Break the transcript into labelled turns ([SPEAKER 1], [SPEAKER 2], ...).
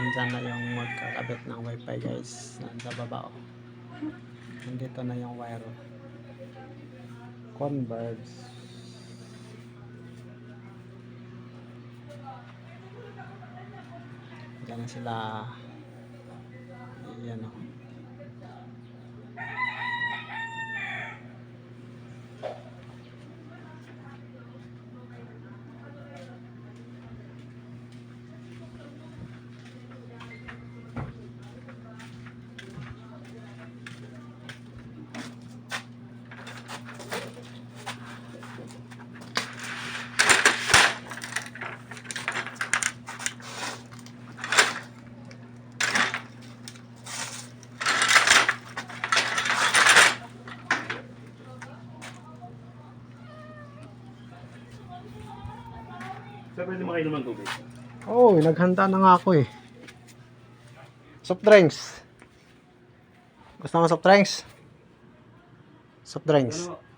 [SPEAKER 1] Nandyan na yung magkakabit ng wifi guys. Nasa baba oh. Nandito na yung wire oh. Converge. Diyan na sila. Ayan oh.
[SPEAKER 2] Sir, pwede makainom ng tubig?
[SPEAKER 1] Oh, naghanda na nga ako eh. Soft drinks. Gusto mo soft drinks? Soft drinks.
[SPEAKER 2] Ano?